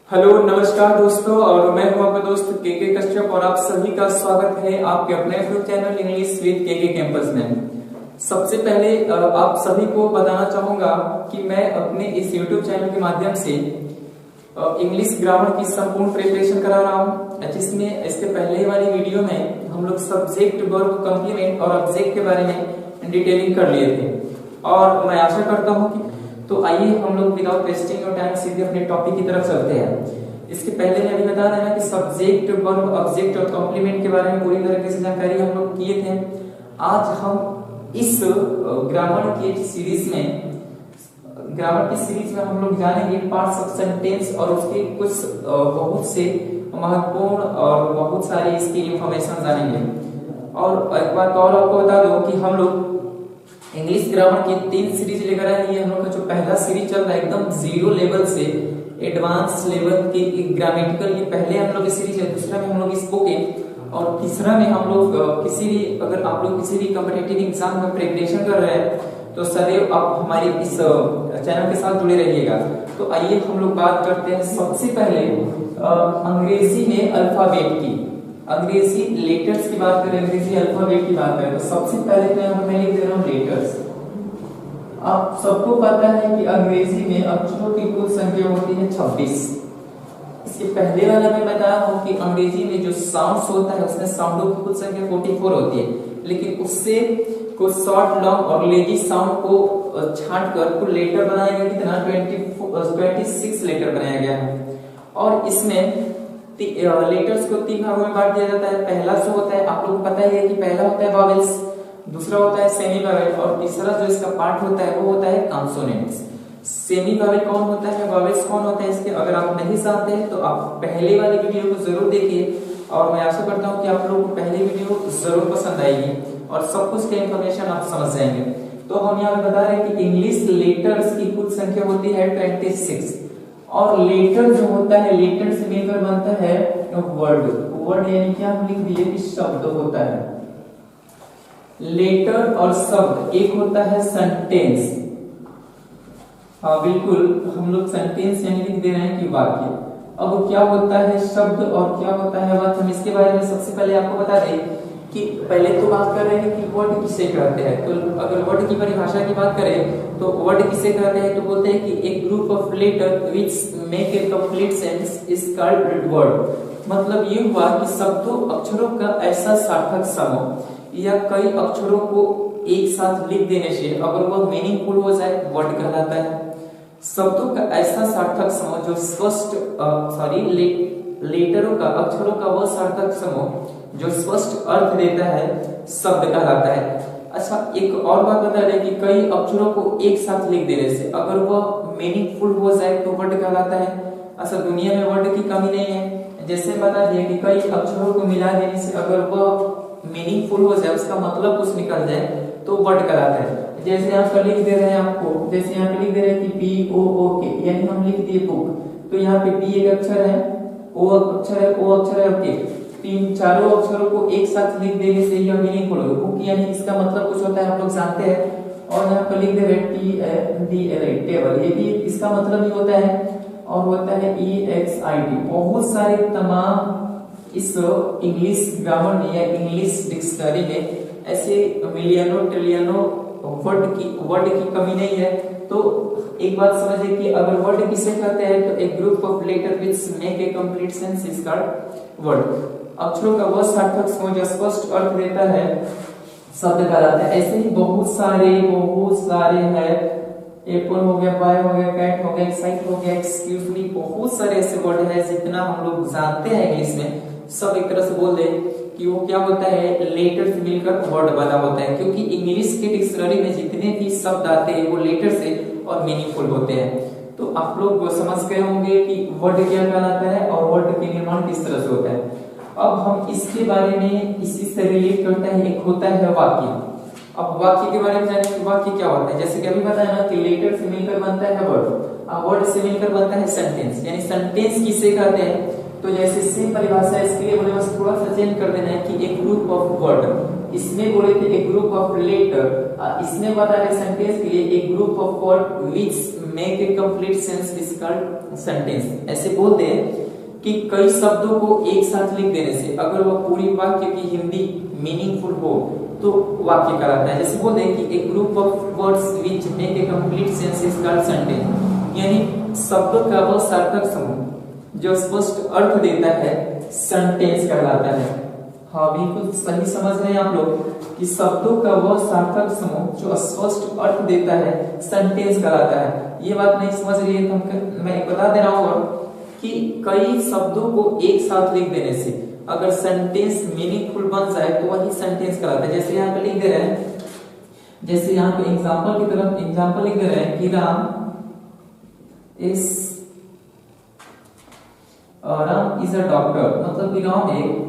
Hello नमस्कार दोस्तों, और मैं हूं आपका दोस्त केके कश्यप और आप सभी का स्वागत है आपके अपने YouTube channel English with KK campus में। सबसे पहले आप सभी को बताना चाहूंगा कि मैं अपने इस यूट्यूब चैनल के माध्यम से इंग्लिश ग्रामर की संपूर्ण प्रिपरेशन करा रहा हूं, जिसमें इसके पहले वाली वीडियो में हम लोग सब्जेक्ट, वर्ब, कॉम्प्लीमेंट और ऑब्जेक्ट के बारे में डिटेलिंग कर लिए थे। और मैं आशा करता हूं कि तो आइए हम लोग विदाउट वेस्टिंग योर टाइम सीधे अपने टॉपिक की तरफ चलते हैं। इसके पहले मैं अभी बता रहा था कि सब्जेक्ट, वर्ब, ऑब्जेक्ट और कॉम्प्लीमेंट के बारे में पूरी तरीके से जानकारी हम लोग किए थे। आज हम इस ग्रामर की सीरीज में हम लोग जानेंगे पार्ट्स ऑफ सेंटेंस और उसके कुछ बहुत से महत्वपूर्ण और बहुत सारी इसकी इंफॉर्मेशन जानेंगे। और एक बात और आपको बता दूं कि हम लोग इंग्लिश ग्रामर की 3 सीरीज लेकर आए हैं। हम लोग का जो पहला सीरीज चल रहा है एकदम जीरो लेवल से एडवांस लेवल के ग्रामेटिकल, ये पहले हम लोग की सीरीज है। दूसरा में हम लोग स्पोकन और तीसरा में हम लोग अगर आप लोग किसी भी कॉम्पिटिटिव एग्जाम में प्रिपरेशन कर रहे हैं तो सदैव आप हमारे इस चैनल के साथ जुड़े रहिएगा। तो आइए हम लोग बात करते हैं सबसे पहले अंग्रेजी में अल्फाबेट की, अंग्रेजी लेटर्स की बात करें, अंग्रेजी अल्फाबेट की बात करें तो सबसे पहले मैं लिख दे रहा हूं लेटर्स। आप सबको पता है कि अंग्रेजी में अक्षरों की कुल संख्या होती है 26। इसके पहले वाला मैं बताया हूं कि अंग्रेजी में जो साउंड्स होता है उसमें साउंडों की कुल संख्या 44 होती है, लेकिन उससे कुछ शॉर्ट, लॉन्ग और लेजी साउंड को छांटकर कुल लेटर बनाया गया कितना 26 लेटर बनाया गया है। और इसमें लेटर्स को 3 भागों में बांट दिया जाता है। पहला जो होता है आप लोगों को पता ही है कि पहला होता है वॉवेल्स, दूसरा होता है सेमी वॉवेल और तीसरा जो इसका पार्ट होता है वो होता है कॉन्सोनेंट्स। सेमी वॉवेल कौन होता है, वॉवेल्स कौन होता है, इसके अगर आप नहीं जानते हैं तो आप पहले वाली वीडियो को जरूर देखिए और मैं आशा करता हूं कि आप लोगों को पहली वीडियो जरूर पसंद आएगी और सब कुछ का इंफॉर्मेशन आप समझ जाएंगे। तो हम यहाँ पे बता रहे हैं कि इंग्लिश लेटर्स की कुल संख्या होती है 26 और लेटर जो होता है, लेटर से मिलकर बनता है वर्ड। वर्ड यानी क्या हम लिख दिए कि शब्द होता है। लेटर और शब्द एक होता है सेंटेंस। हाँ बिल्कुल, हम लोग सेंटेंस यानी लिख दे रहे हैं कि वाक्य। अब क्या होता है शब्द और क्या होता है वाक्य, हम इसके बारे में सबसे पहले आपको बता दें कि पहले तो बात कर रहे हैं कि वर्ड किसे कहते हैं। तो अगर वर्ड की परिभाषा की बात करें तो वर्ड किसे कहते हैं, तो बोलते हैं कि एक group of letter which make a complete sense is called word. मतलब ये हुआ कि शब्दों, अक्षरों का ऐसा सार्थक समूह या कई अक्षरों को एक साथ लिख देने से अगर वह मीनिंगफुल हो जाए वर्ड कहलाता है। शब्दों का ऐसा सार्थक समूह जो स्पष्ट लेटरों का, अक्षरों का वह सार्थक समूह जो स्पष्ट अर्थ देता है शब्द कहलाता है। अच्छा, एक और बात बता दें कि कई अक्षरों को एक साथ लिख देने से अगर वह मीनिंगफुल हो जाए तो वर्ड कहलाता है। अच्छा, दुनिया में वर्ड की कमी नहीं है। जैसे बता दिए कि कई अक्षरों को मिला देने से अगर वह मीनिंगफुल हो जाए, उसका मतलब कुछ निकल जाए तो वर्ड कहलाता है। जैसे यहाँ पर लिख दे रहे हैं आपको, जैसे यहाँ पे लिख दे रहे हैं कि BOOK यानी हम लिख दिए बुक, तो यहाँ पे B एक अक्षर है, O अक्षर है, O अक्षर है, ओके, तीन चारों अक्षरों को एक साथ लिख देने से यह मीनिंगफुल होगा। बुक यानी इसका मतलब कुछ होता है, आप लोग जानते हैं। और यहाँ पर लिख दे रहे हैं TABLE टेबल, ये भी इसका मतलब ही होता है। और होता है EXIT। बहुत सारे तमाम इस इंग्लिश ग्रामर में या इंग्लिश डिक्शनरी में ऐसे मिलियनों ट्रिलियनों वर्ड की कमी नहीं है। तो एक बात समझिए कि अगर वर्ड किसे कहते हैं तो एक group of letter which make a complete sense is called word. अक्षरों का वह सार्थक समूह जो स्पष्ट अर्थ देता है शब्द कहलाता है। ऐसे ही बहुत सारे हैं। एप्पल हो गया, बाय हो गया, कैट हो गया, एक्साइट हो गया, एक्सक्यूज मी, बहुत सारे ऐसे वर्ड हैं जितना हम लोग जानते हैं इंग्लिश में सब एक तरह से बोल दे कि वो क्या होता है, लेटर से मिलकर वर्ड बना होता है। क्योंकि इंग्लिश के डिक्शनरी में जितने भी शब्द आते हैं वो लेटर से और मीनिंगफुल होते हैं। तो आप लोग समझ गए होंगे कि वर्ड क्या कहलाता है और वर्ड के निर्माण किस तरह से होता है। अब हम इसके बारे में इसी से रिलेट करते हैं, एक होता है वाक्य। अब वाक्य के बारे में जाने कि वाक्य क्या होता है। जैसे कि अभी बताया ना कि लेटर से मिलकर बनता है वर्ड, अब वर्ड से मिलकर बनता है सेंटेंस। यानी सेंटेंस किसे कहते हैं, तो जैसे सेम परिभाषा इसके लिए बोले बस थोड़ा सा चेंज कर देना है कि एक ग्रुप ऑफ वर्ड, इसमें बोले थे एक ग्रुप ऑफ लेटर, इसमें बता रहे सेंटेंस के लिए एक group of word which make a complete sense is called sentence. ऐसे बोलते हैं कि कई शब्दों को एक साथ लिख देने से अगर वह पूरी वाक्य की हिंदी मीनिंगफुल हो तो वाक्य कहलाता है। जैसे बोलते हैं कि a group of words which make a complete sense is called sentence, यानी शब्दों का वह सार्थक समूह जो स्पष्ट अर्थ देता है सेंटेंस कहलाता है। हाँ बिल्कुल सही समझ रहे हैं आप लोग कि शब्दों का वह सार्थक समूह जो स्पष्ट अर्थ देता है सेंटेंस कहलाता है। ये बात नहीं समझ रही है तो मैं बता दे रहा हूँ कि कई शब्दों को एक साथ लिख देने से अगर सेंटेंस मीनिंगफुल बन जाए तो वही सेंटेंस कहलाता है। जैसे यहाँ पे लिख दे रहे हैं, जैसे यहाँ पे एग्जांपल की तरफ एग्जांपल लिख दे रहे हैं कि राम इज अ डॉक्टर, मतलब कि राम एक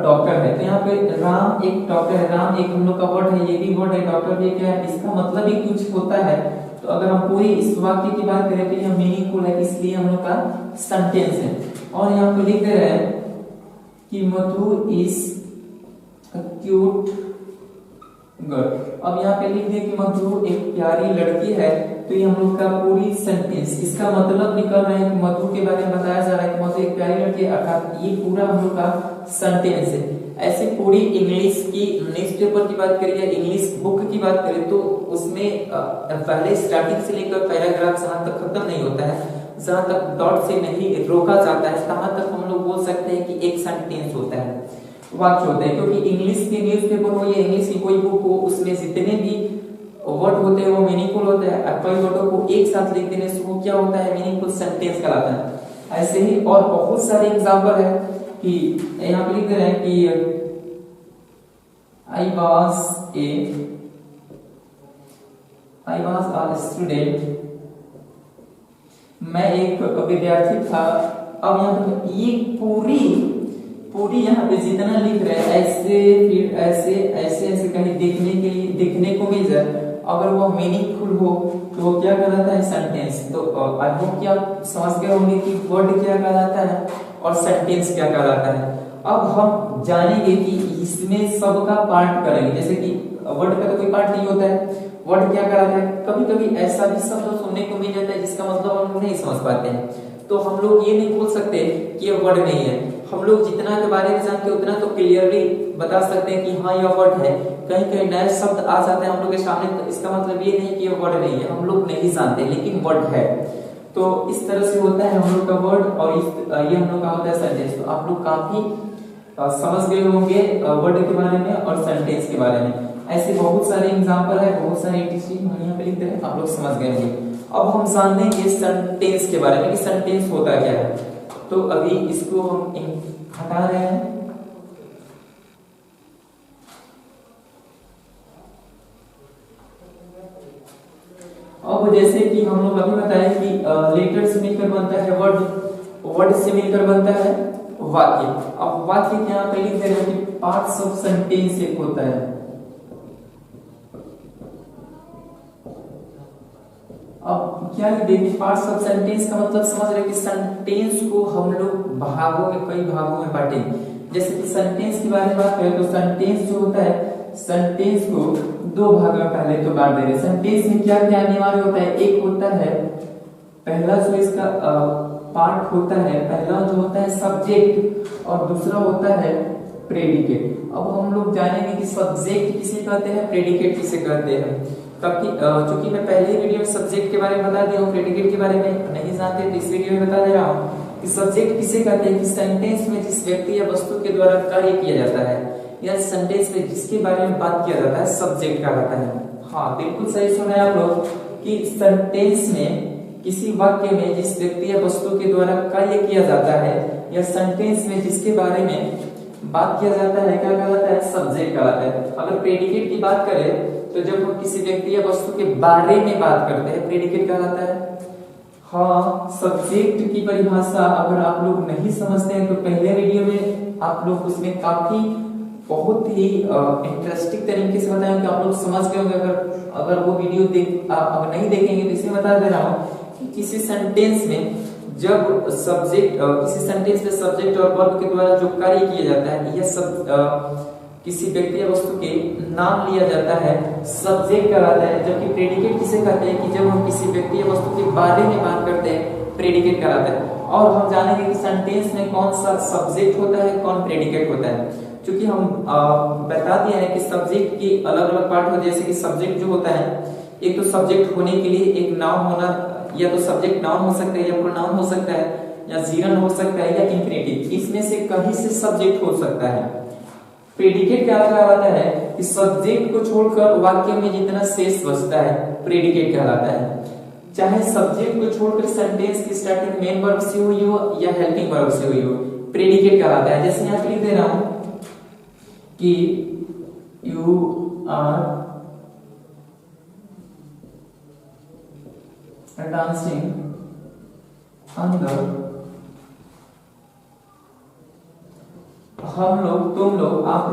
डॉक्टर है। तो यहाँ पे राम एक डॉक्टर है, राम एक हम लोग का वर्ड है, ये भी वर्ड है, डॉक्टर भी क्या है, इसका मतलब ही कुछ होता है। तो अगर हम पूरी इस वाक्य की बात करें तो यह मीनिंगफुल है, इसलिए हम लोग का सेंटेंस है। और यहाँ पे लिख दे रहे हैं कि मधु इज अ क्यूट गर्ल। अब यहाँ पे लिख दे कि मधु एक प्यारी लड़की है, तो ये हम लोग का पूरी सेंटेंस, इसका मतलब निकल रहा है कि मधु के बारे में बताया जा रहा है कि मधु एक प्यारी लड़की है, अर्थात ये पूरा हम लोग का सेंटेंस है। ऐसे पूरी इंग्लिश की न्यूज़पेपर की बात करें या इंग्लिश बुक की बात करें तो उसमें पहले स्टार्टिंग से लेकर पैराग्राफ जहां तक खत्म नहीं होता है, जहां तक डॉट से नहीं रोका जाता है, तहां तक हम लोग बोल सकते हैं कि एक सेंटेंस होता है, वाक्य होता है। क्योंकि इंग्लिश के न्यूज़पेपर हो या इंग्लिश की कोई बुक हो, उसमें जितने भी वर्ड होते हैं वो मीनिंगफुल होते हैं। कई वर्डों को एक साथ लिख देने से वो क्या होता है, मीनिंगफुल सेंटेंस कहलाता है। ऐसे ही और बहुत सारे एग्जांपल है कि यहाँ पे लिख दे रहे हैं कि I was a student, मैं एक विद्यार्थी था। अब यहाँ पे ये पूरी यहाँ पे जितना लिख रहे हैं ऐसे फिर ऐसे ऐसे ऐसे कहीं देखने को मिल जाए, अगर वो मीनिंगफुल हो तो वो क्या कहलाता है, सेंटेंस। तो आई होप कि आप समझ गए होंगे कि वर्ड क्या कहलाता है और सेंटेंस क्या कहलाता है। अब हम जानेंगे कि इसमें सबका पार्ट करेंगे, जैसे कि वर्ड का तो कोई पार्ट नहीं होता है, वर्ड क्या कहलाता है। कभी कभी ऐसा भी शब्द सुनने को मिल जाता है जिसका मतलब हम नहीं समझ पाते हैं, तो हम लोग ये नहीं बोल सकते कि ये वर्ड नहीं है। हम लोग जितना के बारे में जानते हैं उतना तो क्लियरली बता सकते हैं कि हाँ यह वर्ड है। कहीं कहीं नए शब्द आ जाते हैं हम लोग के सामने, तो इसका मतलब ये नहीं कि यह वर्ड नहीं है, हम लोग नहीं जानते लेकिन वर्ड है। तो इस तरह से होता है हम लोग का वर्ड और ये हम लोग का होता है सेंटेंस। तो आप लोग काफी समझ गए होंगे वर्ड के बारे में और सेंटेंस के बारे में। ऐसे बहुत सारे एग्जांपल है, बहुत सारे हम यहाँ पे लिखते हैं, आप लोग समझ गए होंगे। अब हम जानेंगे सेंटेंस के बारे में कि सेंटेंस होता क्या है। तो अभी इसको हम हटा रहे हैं। अब जैसे कि हम लोग अभी बताए कि लेटर से मिलकर बनता है वर्ड, वर्ड से मिलकर बनता है वाक्य। अब वाक्य के यहाँ पे लिख दे रहे हैं कि पार्ट्स ऑफ सेंटेंस एक होता है। अब क्या देखिए पार्ट्स ऑफ सेंटेंस का मतलब समझ रहे हैं कि सेंटेंस को हम लोग भागों में, कई भागों में बांटेंगे। जैसे कि सेंटेंस के बारे में बात करें तो सेंटेंस जो होता है, सेंटेंस को दो भाग में पहले तो बांट दे रहे हैं। सेंटेंस में क्या क्या अनिवार्य होता है, एक होता है पहला जो इसका पार्ट होता है, पहला जो होता है सब्जेक्ट और दूसरा होता है प्रेडिकेट। अब हम लोग जानेंगे कि सब्जेक्ट किसे कहते हैं, प्रेडिकेट किसे कहते हैं। चूंकि मैं पहले ही वीडियो में सब्जेक्ट के बारे में बता दिया हूँ, प्रेडिकेट के बारे में नहीं जानते तो इस वीडियो में बता दे रहा हूँ कि सब्जेक्ट किसे कहते हैं कि सेंटेंस में जिस व्यक्ति या वस्तु के द्वारा कार्य किया जाता है या सेंटेंस में जिसके बारे में बात किया जाता है सब्जेक्ट कहलाता है। हाँ बिल्कुल सही सुना है आप लोग कि सेंटेंस में किसी वाक्य में जिस व्यक्ति या वस्तु के द्वारा कार्य किया जाता है या सेंटेंस में जिसके बारे में बात किया जाता है क्या कहलाता है, सब्जेक्ट कहलाता है। अगर प्रेडिकेट की बात करें तो जब हम किसी व्यक्ति या वस्तु के बारे में बात करते हैं प्रेडिकेट कहलाता है। हाँ सब्जेक्ट की परिभाषा अगर आप लोग नहीं समझते हैं तो पहले वीडियो में आप लोग उसमें काफी बहुत ही इंटरेस्टिंग तरीके से बताया कि आप लोग समझ गए होंगे। अगर वो वीडियो आप नहीं देखेंगे तो इसमें बता दे रहा हूँ कि किसी सेंटेंस में जब सब्जेक्ट किसी सेंटेंस में सब्जेक्ट और वर्ब के द्वारा जो कार्य किया जाता है यह सब किसी व्यक्ति या वस्तु के नाम लिया जाता है सब्जेक्ट कहलाता है, जबकि प्रेडिकेट किसे कहते हैं कि जब हम किसी व्यक्ति या वस्तु के बारे में बात करते हैं प्रेडिकेट कहलाता है। और हम जानेंगे कि सेंटेंस में कौन सा सब्जेक्ट होता है कौन प्रेडिकेट होता है, क्योंकि हम बता दिए हैं कि सब्जेक्ट की अलग अलग पार्ट होते हैं। जैसे कि सब्जेक्ट जो होता है, एक तो सब्जेक्ट होने के लिए एक नाउन होना, या तो सब्जेक्ट नाउन हो सकता है या प्रोनाउन हो सकता है या जीरन हो सकता है या इंफिनिटिव, इसमें से कहीं से सब्जेक्ट हो सकता है। प्रेडिकेट क्या कहलाता है कि सब्जेक्ट को छोड़कर वाक्य में जितना शेष बचता है प्रेडिकेट कहलाता है। चाहे सब्जेक्ट को छोड़कर सेंटेंस की स्टार्टिंग मेन वर्ब से हुई हो या हेल्पिंग वर्ब से हुई हो, प्रेडिकेट कहलाता है। जैसे यहां पे लिख दे रहा हूं कि you are dancing on the, हम लोग, तुम लोग, आप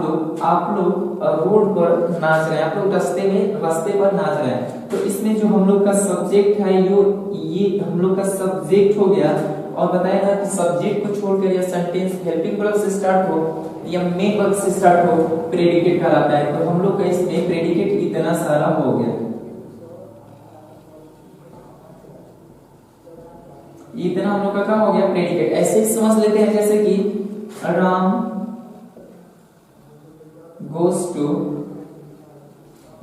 लोग रोड पर नाच रहे हैं, आप लोग रास्ते पर नाच रहे हैं। तो इसमें जो हम लोग का सब्जेक्ट है ये हम लोग का सब्जेक्ट हो गया। और बताएगा कि सब्जेक्ट को छोड़कर या सेंटेंस हेल्पिंग वर्ब से स्टार्ट हो या मेन वर्ब से स्टार्ट हो प्रेडिकेट कहलाता है। तो हम लोग का इसमें प्रेडिकेट इतना सारा हो गया, इतना हम लोग का क्या हो गया प्रेडिकेट। ऐसे ही समझ लेते हैं जैसे कि राम गोस टू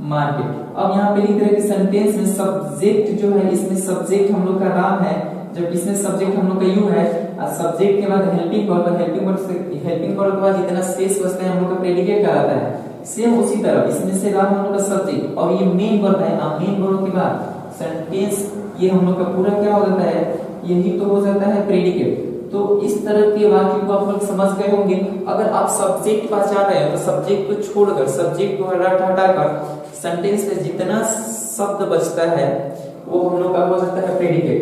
मार्केट। अब यहाँ पे लिख रहे हैं कि सेंटेंस में सब्जेक्ट जो है, इसमें सब्जेक्ट हम लोग का राम है, जब इसमें सब्जेक्ट हम लोग का यू है, और सब्जेक्ट के बाद हेल्पिंग वर्ब, हेल्पिंग वर्ब के बाद जितना स्पेस बचता है हम लोग का प्रेडिकेट कहलाता है। सेम उसी तरह इसमें से राम हम लोग का सब्जेक्ट और ये मेन वर्ब है, मेन वर्ब के बाद सेंटेंस ये हम लोग का पूरा क्या हो जाता है, यही तो हो जाता है प्रेडिकेट। तो इस तरह के वाक्य को आप लोग समझ गए होंगे। अगर आप सब्जेक्ट पहचान रहे हो तो सब्जेक्ट को छोड़कर, सब्जेक्ट को हटाकर सेंटेंस में जितना शब्द बचता है वो हम लोग का हो जाता है प्रेडिकेट।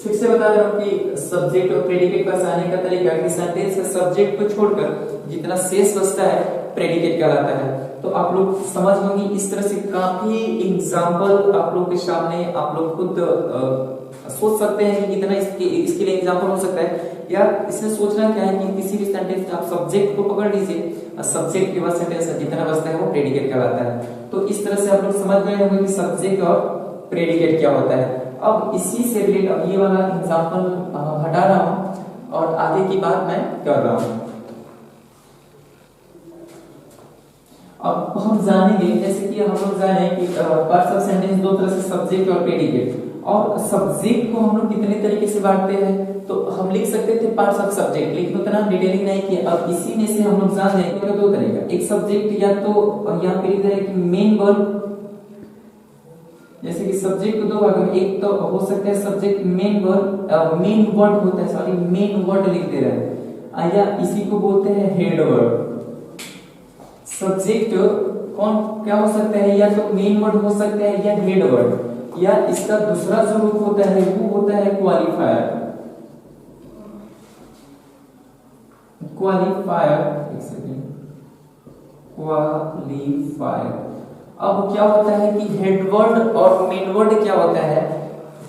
फिर से बता रहा हूं कि सब्जेक्ट और प्रेडिकेट पहचानने का तरीका कि सेंटेंस में सब्जेक्ट को छोड़कर जितना शेष बचता है प्रेडिकेट कहलाता है। तो आप लोग समझ होंगे। इस तरह से काफी एग्जाम्पल आप लोग के सामने, आप लोग खुद सोच सकते हैं कि कितना इसके लिए एग्जाम्पल हो सकता है। या इसमें सोचना क्या है कि किसी भी सेंटेंस में आप सब्जेक्ट को पकड़ लीजिए और सब्जेक्ट के बाद सेंटेंस जितना बचता है वो प्रेडिकेट कहलाता है। तो इस तरह से आप लोग समझ गए होंगे कि सब्जेक्ट और प्रेडिकेट क्या होता है। अब इसी से रिलेटेड अब ये वाला एग्जाम्पल हटा रहा हूं और आगे की बात मैं कर रहा हूं। अब हम जानेंगे, जैसे कि हम लोग जाने कि पार्ट्स ऑफ सेंटेंस दो तरह से, सब्जेक्ट और प्रेडिकेट। और सब्जेक्ट को हम लोग कितने तरीके से बांटते हैं, तो हम लिख सकते थे पार्ट्स ऑफ सब्जेक्ट, लेकिन उतना डिटेलिंग नहीं किया। अब इसी में से हम लोग जान जाएंगे दो तरह का, एक सब्जेक्ट या तो यहाँ पे लिख रहे हैं कि मेन वर्ब, जैसे कि सब्जेक्ट को दो भाग में, एक तो हो सकता है subject main verb, main word होता है, सॉरी मेन वर्ड लिख दे रहे हैं, या इसी को बोलते हैं हेड वर्ड। सब्जेक्ट कौन क्या हो सकता है, या तो मेन वर्ड हो सकता है या हेड वर्ड, या इसका दूसरा जो रूप होता है वो होता है क्वालिफायर। एक सेकेंड, क्वालिफायर। अब क्या होता है कि हेड वर्ड और मेन वर्ड क्या होता है,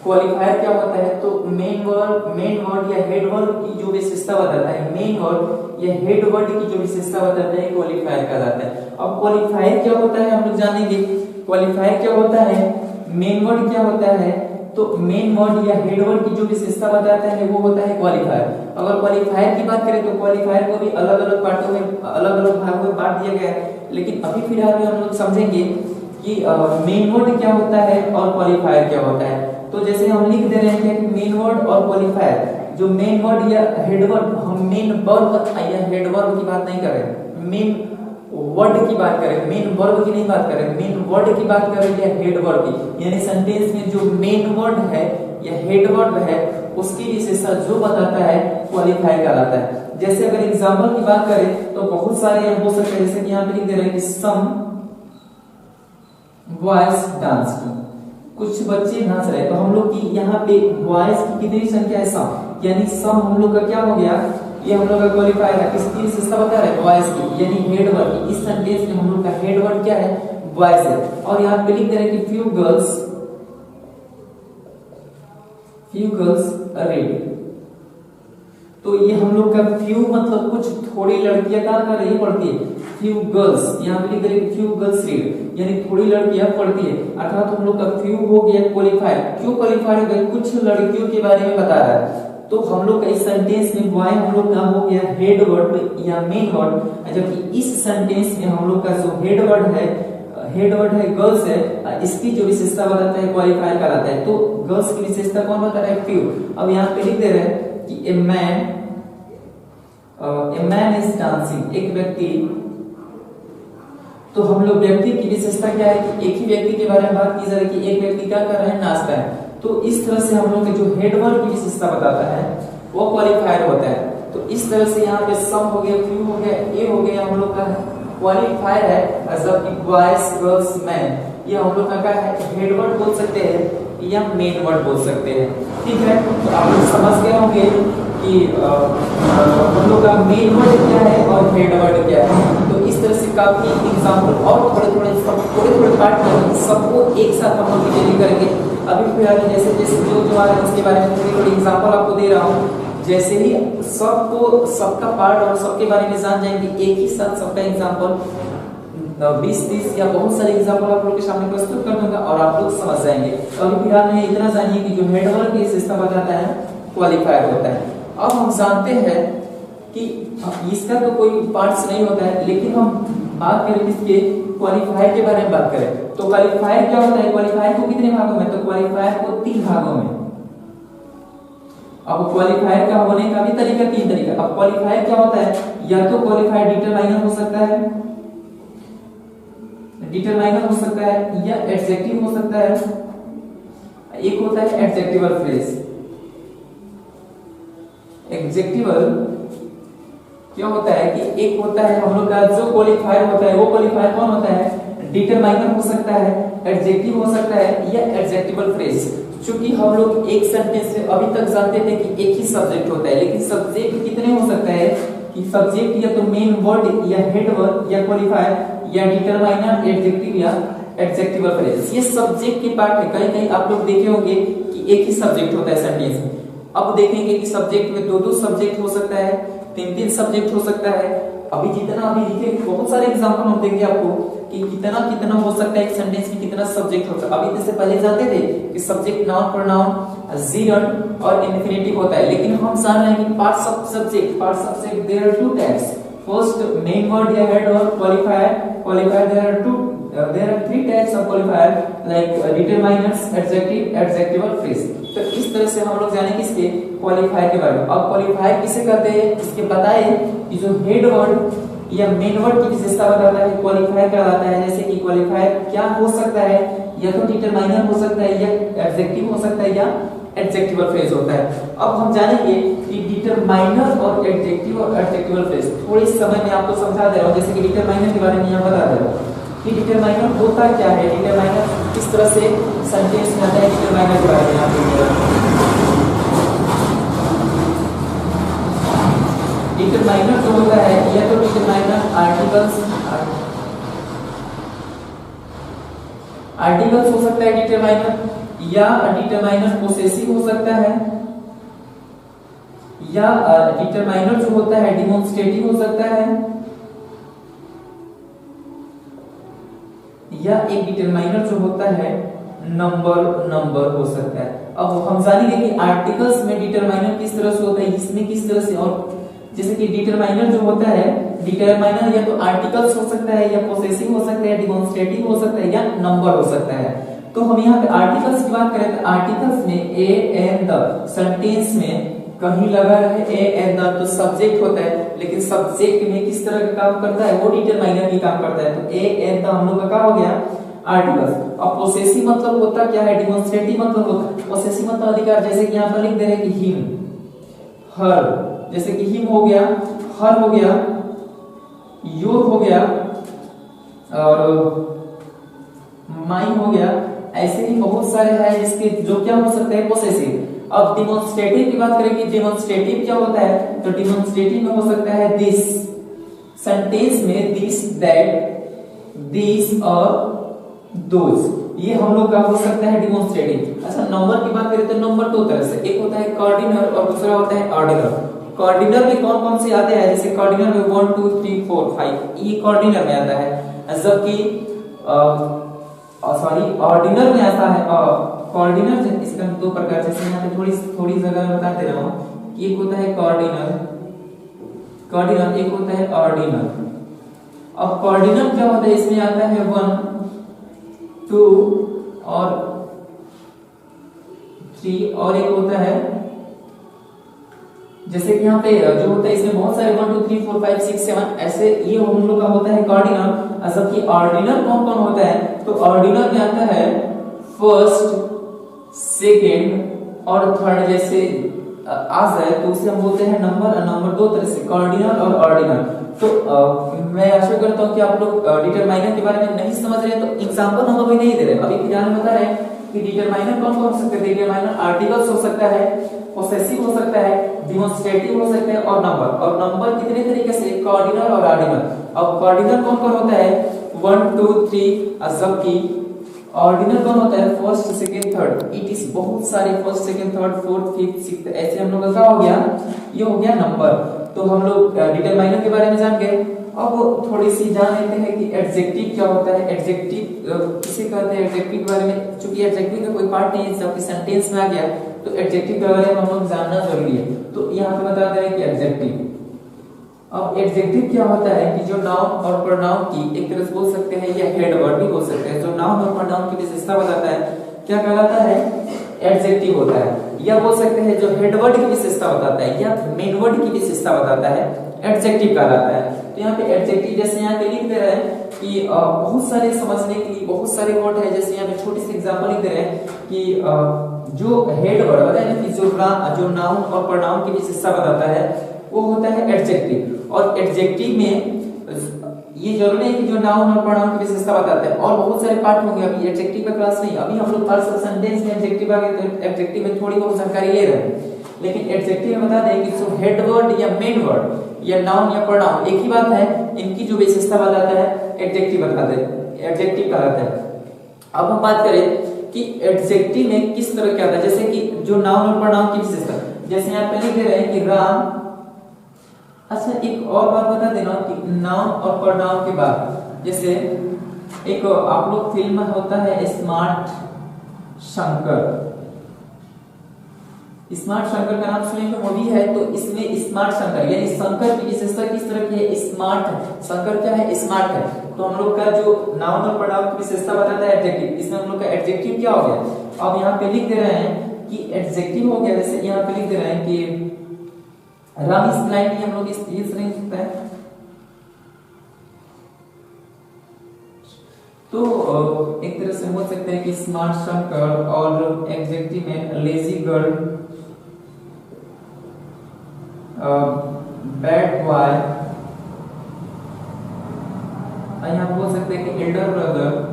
क्वालिफायर क्या होता है, तो मेन वर्ड या हेड वर्ड की जो विशेषता बताता है, मेन वर्ड या हेड वर्ड की जो विशेषता बताता है क्वालिफायर कहलाता है। अब क्वालिफायर क्या होता है हम लोग जानेंगे। क्वालिफायर क्या होता है, मेन वर्ड क्या होता है, तो मेन वर्ड या हेड वर्ड की जो विशेषता बताता है वो होता है क्वालिफायर। अगर क्वालिफायर की बात करें तो क्वालिफायर को भी अलग अलग पार्टों में, अलग अलग भागों में बांट दिया गया है, लेकिन अभी फिलहाल में हम लोग समझेंगे कि मेन वर्ड क्या होता है और क्वालिफायर क्या होता है। तो जैसे हम लिख दे रहे हैं कि मेन वर्ड और क्वालिफायर, जो मेन वर्ड या हेड वर्ड, हम मेन वर्ब या हेड वर्ब की बात नहीं कर रहे, मेन वर्ड की बात करें, मेन वर्ब की नहीं बात करें, मेन वर्ड की बात करें या हेड वर्ड की, यानी सेंटेंस में जो मेन वर्ड है या हेड वर्ड है उसकी विशेषता जो बताता है क्वालिफायर कहलाता है। जैसे अगर एग्जांपल की बात करें तो बहुत सारे हो सकते हैं, जैसे कि यहाँ पे लिख दे रहे हैं कि सम बॉयज डांस, कुछ बच्चे नाच रहे हैं, तो हम लोग की यहाँ पे बॉयज की कितनी संख्या है, सम, यानी सम हम लोग का क्या हो गया, ये हम लोग का क्वालिफायर है, किसकी विशेषता बता रहे हैं, बॉयज की, यानी हेड वर्ड की। इस सेंटेंस में हम लोग का हेड वर्ड क्या है, बॉयज है। और यहाँ पे लिख दे रहे हैं कि फ्यू गर्ल्स रेड, तो ये हम लोग का फ्यू मतलब कुछ थोड़ी लड़कियां क्या कर रही है, पढ़ती है। फ्यू गर्ल्स, यहाँ पे लिख रहे फ्यू गर्ल्स रीड, यानी थोड़ी लड़कियां पढ़ती है। अर्थात हम लोग का फ्यू हो गया क्वालिफाइड। क्यों क्वालिफाइड हो गया, कुछ लड़कियों के बारे में बता रहा है। तो हम लोग का इस सेंटेंस में बॉय हम लोग का हो गया हेड वर्ड या मेन वर्ड, जबकि इस सेंटेंस में हम लोग का जो हेड वर्ड है गर्ल्स है, इसकी जो विशेषता बताता है क्वालिफायर कहलाता है। तो गर्ल्स की विशेषता कौन बता रहा है, फ्यू। अब यहाँ पे लिख दे रहे हैं कि ए मैन इज डांसिंग, एक व्यक्ति। तो हम लोग व्यक्ति की विशेषता क्या है कि एक ही व्यक्ति के बारे में बात की जा रही है कि एक व्यक्ति क्या कर रहा है, नाचता है। तो इस तरह से हम लोग के जो हेड वर्ड की विशेषता बताता है वो क्वालिफायर होता है। तो इस तरह से यहाँ पे सम हो गया, फ्यू हो गया, ए हो गया हम लोग का क्वालिफायर है, जबकि बॉयज गर्ल्स मैन ये हम लोग का क्या है, हेड वर्ड बोल सकते हैं या मेन वर्ड बोल सकते हैं। ठीक है, तो आप लोग समझ गए होंगे कि हम लोग का मेन वर्ड क्या है और हेड वर्ड क्या है। तो इस तरह से काफी एग्जाम्पल और थोड़े पार्ट में सबको एक साथ हम लोग डिटेल करेंगे। अभी फिलहाल जैसे जैसे जो आ रहा है उसके बारे में थोड़ी एग्जाम्पल आपको दे रहा हूँ। जैसे ही सबका पार्ट और सबके बारे में जान जाएंगे, एक ही साथ सबका एग्जाम्पल 20-30 या बहुत सारे एग्जाम्पल आप लोग के सामने प्रस्तुत कर दूंगा और आप लोग समझ जाएंगे। तो अभी फिलहाल में इतना जानिए कि जो हेड वर्ड की सिस्टम बताता है क्वालिफायर होता है। अब हम जानते हैं कि इसका तो कोई पार्ट्स नहीं होता है, लेकिन हम बात करें इसके क्वालिफायर के बारे में बात करें तो क्वालिफायर क्या होता है, क्वालिफायर को कितने भागों में, तो क्वालिफायर को 3 भागों में। अब क्वालिफायर का होने का भी तरीका 3 तरीका। अब क्वालिफायर क्या होता है, या तो क्वालिफायर डिटरमाइनर हो सकता है, या एडजेक्टिव हो सकता है, एक होता है एडजेक्टिवल फ्रेज। एडजेक्टिवल क्या होता है कि एक होता है हम लोग का जो क्वालिफायर होता है, वो क्वालिफायर कौन होता है, डिटरमाइनर हो सकता है, एडजेक्टिव हो सकता है या एडजेक्टिवल फ्रेज। चूंकि हम लोग एक सेंटेंस में अभी तक जानते थे कि एक ही सब्जेक्ट होता है, लेकिन सब्जेक्ट कितने हो सकता है कि सब्जेक्ट या तो मेन वर्ड या हेड वर्ड या क्वालिफायर या डिटरमाइनर, एडजेक्टिव या एडजेक्टिवल फ्रेज। ये सब्जेक्ट के पार्ट है। कहीं कहीं आप लोग देखे होंगे कि एक ही सब्जेक्ट होता है सेंटेंस में। अब देखेंगे कि सब्जेक्ट में 2-2 सब्जेक्ट हो सकता है, 3-3 सब्जेक्ट हो सकता है। अभी लिखे बहुत सारे एग्जांपल हम देंगे आपको कि कितना हो सकता है एक सेंटेंस में, कितना सब्जेक्ट होता है। अभी जैसे पहले जानते थे कि सब्जेक्ट, नाउन, प्रोनाउन, जीरंड और इन्फिनेटिव होता है, लेकिन हम जान रहे हैं कि parts of subject there are 2 types. First main word या head word, qualifier there are 3 types of qualifier like determiners, adjectival phrase। तो इस तरह से हम लोग जाने किसके क्वालिफायर के बारे में। अब क्वालिफायर किसे कहते हैं, इसके बताए कि जो हेड वर्ड या मेन वर्ड की विशेषता बताता है क्वालिफायर कहलाता है। जैसे कि क्वालिफायर क्या हो सकता है, या तो डिटरमाइनर हो सकता है, या एडजेक्टिव हो सकता है, या एडजेक्टिवल फ्रेज होता है। अब हम जानेंगे कि डिटरमाइनर और एडजेक्टिव और एडजेक्टिवल फ्रेज थोड़े समय में आपको समझा दे रहा हूं। जैसे कि डिटरमाइनर के बारे में यहाँ बता दे रहा हूं कि डिटरमाइनर होता क्या है, डिटरमाइनर किस तरह से सेंटेंस में आता है, डिटरमाइनर के बारे में यहाँ डिटरमाइनर जो होता है, या तो डिटरमाइनर आर्टिकल्स हो सकता है डिटरमाइनर, या डिटरमाइनर पोसेसिव हो सकता है, या डिटरमाइनर जो होता है डिमॉन्स्ट्रेटिव हो सकता है, या एक डिटरमाइनर जो होता है नंबर हो सकता है। अब हम जानेंगे कि आर्टिकल्स में डिटरमाइनर किस तरह से होता है, इसमें किस तरह से। और जैसे कि डिटरमाइनर जो होता है, डिटरमाइनर या तो आर्टिकल्स हो सकता है, या पोसेसिव हो सकता है, डिमॉन्स्ट्रेटिव हो सकता है, या नंबर हो सकता है। तो हम यहाँ पे आर्टिकल्स की बात करें तो आर्टिकल्स में ए एंड द, सेंटेंस में कहीं लगा है ए एंड द तो सब्जेक्ट होता है, लेकिन सब्जेक्ट में किस तरह का काम करता है, वो डिटरमाइनर ही काम करता है। तो ए एंड द हम लोग का क्या हो गया, आर्टिकल्स। अब पोसेसिव मतलब होता क्या है, डिमॉन्स्ट्रेटिव मतलब होता है, पोसेसिव मतलब अधिकार। जैसे कि यहाँ पर लिख दे रहे हैं कि हिम, हर, जैसे कि हिम हो गया, हर हो गया, योर हो गया और माई हो गया। ऐसे ही बहुत सारे हैं जिसके जो क्या हो सकते हैं, पोसेसिव। अब डिमॉन्स्ट्रेटिव की बात करें कि डिमॉन्स्ट्रेटिव क्या होता है, तो डिमॉन्स्ट्रेटिव में हो सकता है दिस, सेंटेंस में दिस, दैट, दिस और दोज, ये हम लोग का हो सकता है डिमॉन्स्ट्रेटिव। अच्छा, नंबर की बात करें तो नंबर 2 तरह से, एक होता है कार्डिनल और दूसरा होता है ऑर्डिनल। कॉर्डिनल में कौन कौन से आते हैं, जैसे कॉर्डिनल में 1 2 3 4 5 ये कॉर्डिनल में आता है, जबकि सॉरी ऑर्डिनल में आता है। कॉर्डिनल इसका दो प्रकार, जैसे यहाँ पे थोड़ी जगह में बता दे रहा हूँ कि एक होता है कॉर्डिनल, एक होता है ऑर्डिनल। अब कॉर्डिनल क्या होता है, इसमें आता है 1 2 और 3 और एक होता है, जैसे कि यहाँ पे जो होता है इसमें बहुत सारे 1 2 3 4 5 6 7 ऐसे ये हम लोग का होता है कॉर्डिनल। जबकि ऑर्डिनल कौन कौन होता है, तो ऑर्डिनल में आता है फर्स्ट सेकेंड और थर्ड, जैसे आ जाए तो उसे हम बोलते हैं नंबर दो तरह से, कॉर्डिनल और ऑर्डिनल। तो मैं आशा करता हूँ कि आप लोग डिटरमाइनर के बारे में नहीं समझ रहे, तो एग्जांपल हम अभी नहीं दे रहे, अभी फिलहाल में बता रहे हैं कि डिटरमाइनर कौन कौन हो सकते हैं। डिटरमाइनर आर्टिकल्स हो सकता है, पोसेसिव हो सकता है, डिमॉन्स्ट्रेटिव हो सकता है और नंबर कितने तरीके से, कॉर्डिनल और ऑर्डिनल। अब कॉर्डिनल कौन कौन होता है 1 2 3, जबकि ऑर्डिनल कौन होता है first second third. It is बहुत सारे first second third fourth fifth sixth ऐसे हम लोग का हो गया, ये हो गया नंबर। तो हम लोग डिटरमाइनर के बारे में जान गए। अब थोड़ी सी जान लेते हैं कि एडजेक्टिव क्या होता है। एडजेक्टिव किसे कहते हैं, एडजेक्टिव के बारे में, चूंकि एडजेक्टिव का कोई पार्ट नहीं है, सबके सेंटेंस में आ गया तो एडजेक्टिव के बारे में हम लोग जानना जरूरी है। तो यहाँ पे बता दे रहे हैं कि एडजेक्टिव। अब एडजेक्टिव क्या होता है कि जो नाउन और प्रोनाउन की एक तरह से बोल सकते हैं या हेड वर्ड भी बोल सकते हैं, जो नाउन और प्रोनाउन की विशेषता बताता है क्या कहलाता है, एडजेक्टिव होता है। या बोल सकते हैं जो हेड वर्ड की विशेषता बताता है या मेन वर्ड की विशेषता बताता है, एडजेक्टिव कहलाता है। तो यहाँ पे एडजेक्टिव जैसे यहाँ पे लिख दे रहे हैं कि बहुत सारे समझने के लिए बहुत सारे वर्ड है, जैसे यहाँ पे छोटी सी एग्जांपल लिख दे रहे हैं कि जो हेड वर्ड बताया ना कि जो नाउन और प्रोनाउन की विशेषता बताता है वो होता है एडजेक्टिव। और एडजेक्टिव में ये जरूरी है कि जो नाउन और प्रोनाउन की विशेषता बताता है, और बहुत सारे पार्ट होंगे, अभी एडजेक्टिव का क्लास नहीं, अभी हम लोग पर्सन सेंटेंस में एडजेक्टिव आ गए तो एडजेक्टिव में थोड़ी बहुत जानकारी ले रहे हैं। लेकिन एडजेक्टिव में बता दें कि जो हेड वर्ड या मेन वर्ड या नाउन या प्रोनाउन एक ही बात है, इनकी जो विशेषता बताता है एडजेक्टिव बताते हैं, एडजेक्टिव कहलाता है। अब हम बात करें कि एडजेक्टिव में किस तरह क्या आता है, जैसे कि जो नाउन और प्रोनाउन की विशेषता, जैसे यहाँ पे लिख दे रहे हैं कि राम। अच्छा एक और बात बता देना कि नाउन और प्रोनाउन के बाद, जैसे एक आप लोग फिल्म में होता है स्मार्ट शंकर, स्मार्ट शंकर का नाम सुने तो मूवी है, तो इसमें स्मार्ट शंकर यानी शंकर की विशेषता किस तरह की है, स्मार्ट है। शंकर क्या है, स्मार्ट है। तो हम लोग का जो नाउन और प्रोनाउन की विशेषता बताता है एडजेक्टिव, इसमें हम लोग का एडजेक्टिव क्या हो गया। अब यहाँ पे लिख दे रहे हैं कि एडजेक्टिव हो गया, जैसे यहाँ पे लिख दे रहे हैं कि राम इज ब्लाइंड, हम लोग इस नहीं सकता है। तो एक तरह से बोल सकते हैं कि स्मार्ट शंकर, और एडजेक्टिव में लेजी गर्ल, बैड बॉय, यहाँ बोल सकते हैं कि एल्डर ब्रदर।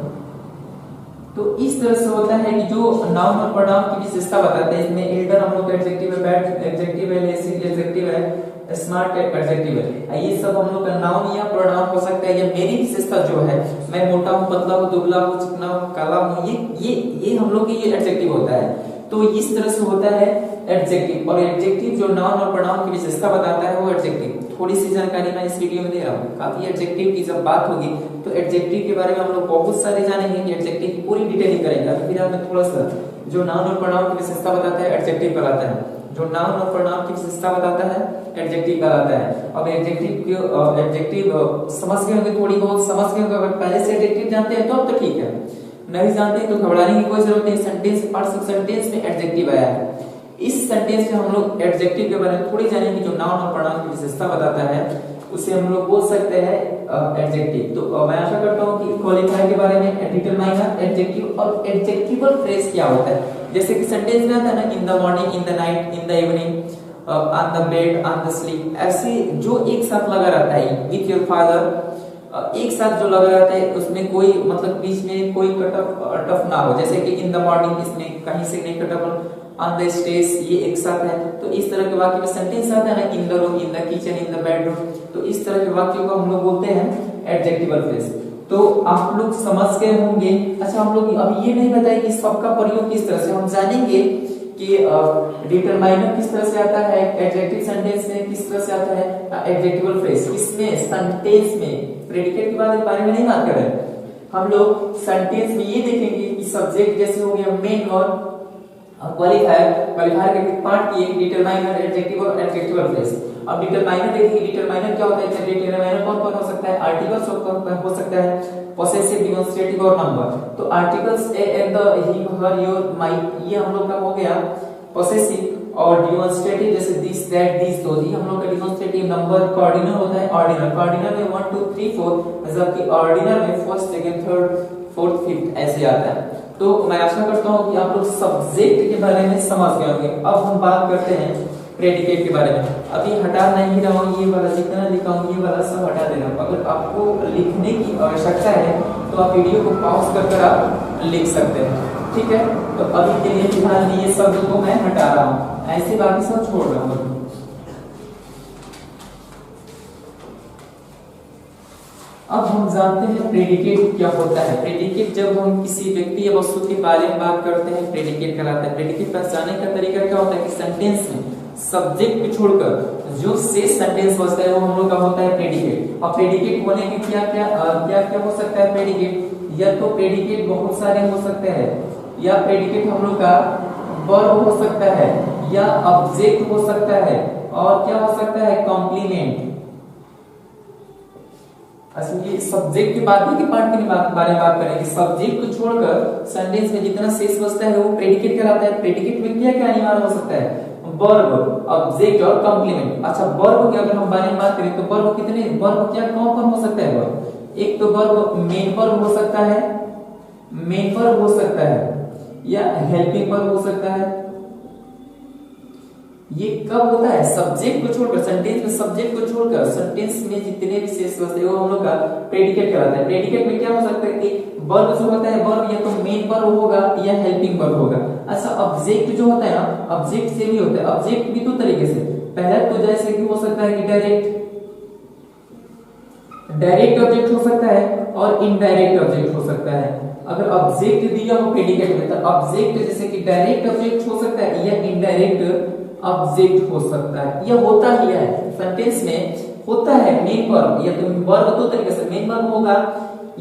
तो इस तरह से होता है कि जो नाउन और प्रोनाउन की विशेषता बताते हैं, इसमें एल्डर हम लोग का एडजेक्टिव है, बैड एडजेक्टिव है, लेजी एडजेक्टिव है, स्मार्ट एडजेक्टिव है। ये सब हम लोग का नाउन या प्रोनाउन हो सकता है। या मेरी विशेषता जो है, मैं मोटा हूँ, पतला हूँ, दुबला हूँ, चिकना हूँ, काला हूँ, ये हम लोग की ये एडजेक्टिव होता है। तो इस तरह से होता है एडजेक्टिव। और एडजेक्टिव जो नाउन और प्रोनाउन की विशेषता बताता है वो एडजेक्टिव। थोड़ी सी जानकारी मैं इस वीडियो में दे रहा हूँ। काफी एडजेक्टिव की जब बात होगी तो एडजेक्टिव के बारे में हम लोग बहुत सारे जानेंगे कि एडजेक्टिव की पूरी डिटेलिंग करेंगे। अभी फिलहाल में थोड़ा सा जो नाउन और प्रोनाउन की विशेषता बताता है एडजेक्टिव कहलाता है, जो नाउन और प्रोनाउन की विशेषता बताता है एडजेक्टिव कहलाता है। अब एडजेक्टिव समझ गए होंगे, थोड़ी बहुत समझ गए होंगे। अगर पहले से एडजेक्टिव जानते हैं तो अब तो ठीक है, नहीं जानते तो घबराने की कोई जरूरत नहीं। सेंटेंस पार्ट्स ऑफ सेंटेंस में एडजेक्टिव आया है, इस सेंटेंस में हम लोग एडजेक्टिव के बारे में थोड़ी जानेंगे। जो नाउन और प्रोनाउन की विशेषता बताता है उसे हम लोग बोल सकते हैं एडजेक्टिव। तो मैं आशा करता हूं कि क्वालिफायर के बारे में, डिटरमाइनर, एडजेक्टिव और एडजेक्टिवल फ्रेज क्या होता है। जैसे कि सेंटेंस में आता है ना, in the morning, in the night, in the evening, on the bed, on the sleep, ऐसे जो एक साथ लगा रहता है, विथ योर फादर, एक साथ जो लगा रहता है उसमें कोई मतलब बीच में कोई कट ऑफ ना हो। जैसे कि इन द मॉर्निंग, इसमें कहीं से नहीं cut off, on the stage ये एक साथ है। तो इस तरह के वाक्य में सेंटेंस आता है ना, in the room, in the kitchen, in the bedroom, तो इस तरह के वाक्यों को हम लोग बोलते हैं एडजेक्टिवल फ्रेज। तो आप लोग समझ गए होंगे। अच्छा हम लोग अब ये नहीं बताए कि सबका प्रयोग किस तरह से, हम जानेंगे कि डिटरमाइनर किस तरह से आता है एडजेक्टिव सेंटेंस में, किस तरह से आता है एडजेक्टिवल फ्रेज, किसमें सेंटेंस में। प्रेडिकेट के बारे में नहीं बात कर रहे हैं हम लोग, सेंटेंस में ये देखेंगे कि सब्जेक्ट जैसे हो गया मेन और क्वालिफायर के पार्ट की एक डिटरमाइनर, एडजेक्टिव और एडजेक्टिवल फ्रेज। अब डिटरमाइनर देखेंगे, डिटरमाइनर क्या होता है, डिटरमाइनर कौन कौन हो सकता है, आर्टिकल्स हो सकता है, पोसेसिव, डिमॉन्स्ट्रेटिव और नंबर। तो articles A and the, he, her, your, my, ये हम लोग का हो गया पोसेसिव, और डिमॉन्स्ट्रेटिव जैसे दिस, दैट, दिस, दोस, ये हम लोग का डिमॉन्स्ट्रेटिव। नंबर कोऑर्डिनल होता है, ऑर्डिनल, कोऑर्डिनल में 1 2 3 4, जबकि ऑर्डिनल में first, second, third, fourth, fifth ऐसे आता है। तो मैं आशा करता हूं कि आप लोग सब्जेक्ट के बारे में समझ गए होंगे। अब हम बात करते हैं प्रेडिकेट के बारे में। अभी हटा नहीं रहा हूं, ये वाला जितना लिखा हूं ये वाला सब हटा दे रहा हूं। अगर आपको लिखने की आवश्यकता है तो आप वीडियो को पॉज कर आप लिख सकते हैं, ठीक है। तो अभी के लिए फिलहाल ये सब को मैं हटा रहा हूं, ऐसे बाकी सब छोड़ रहा हूं। अब हम जानते हैं प्रेडिकेट क्या होता है। प्रेडिकेट जब हम किसी व्यक्ति या वस्तु के बारे में बात करते हैं प्रेडिकेट कहलाता है। प्रेडिकेट पहचानने का तरीका क्या होता है कि सेंटेंस में सब्जेक्ट को छोड़कर जो शेष सेंटेंस बचता है वो हम लोग का होता है प्रेडिकेट। और प्रेडिकेट होने के क्या क्या हो सकता है प्रेडिकेट, या तो प्रेडिकेट बहुत सारे हो सकते हैं, या प्रेडिकेट हम लोग का वर्ब हो सकता है, या ऑब्जेक्ट हो सकता है, और क्या हो सकता है कॉम्प्लीमेंट। अच्छा, ये सब्जेक्ट के बाद के पार्ट के बारे में बात करेंगे। सब्जेक्ट को छोड़कर सेंटेंस में जितना शेष बचता है वो प्रेडिकेट कहलाता है। प्रेडिकेट में क्या क्या अनिवार्य हो सकता है, वर्ब, ऑब्जेक्ट और कॉम्प्लीमेंट। अच्छा, वर्ब की अगर हम बारे में बात करें तो वर्ब कितने, वर्ब क्या कौन कौन हो सकता है वर्ब। एक तो वर्ब मेन वर्ब हो सकता है, मेन वर्ब हो सकता है, या हेल्पिंग वर्ब हो सकता है। ये कब होता है, सब्जेक्ट को छोड़कर, सेंटेंस में सब्जेक्ट को छोड़कर सेंटेंस में जितने भी शेष बचते हैं वो हम लोग का प्रेडिकेट कहलाता है। प्रेडिकेट में क्या हो सकता है कि वर्ब जो होता है, वर्ब या तो मेन वर्ब होगा या हेल्पिंग वर्ब होगा। अच्छा, ऑब्जेक्ट जो होता है ना, ऑब्जेक्ट से भी होता है। ऑब्जेक्ट भी दो तरीके से, पहला तो जैसे कि हो सकता है कि डायरेक्ट ऑब्जेक्ट हो सकता है और इनडायरेक्ट ऑब्जेक्ट हो सकता है। अगर ऑब्जेक्ट दिया हो प्रेडिकेट में तो ऑब्जेक्ट जैसे कि डायरेक्ट ऑब्जेक्ट हो सकता है या इनडायरेक्ट ऑब्जेक्ट हो सकता है। यह होता ही है सेंटेंस में, होता है मेन वर्ब, या तो वर्ब दो तरीके से, मेन वर्ब होगा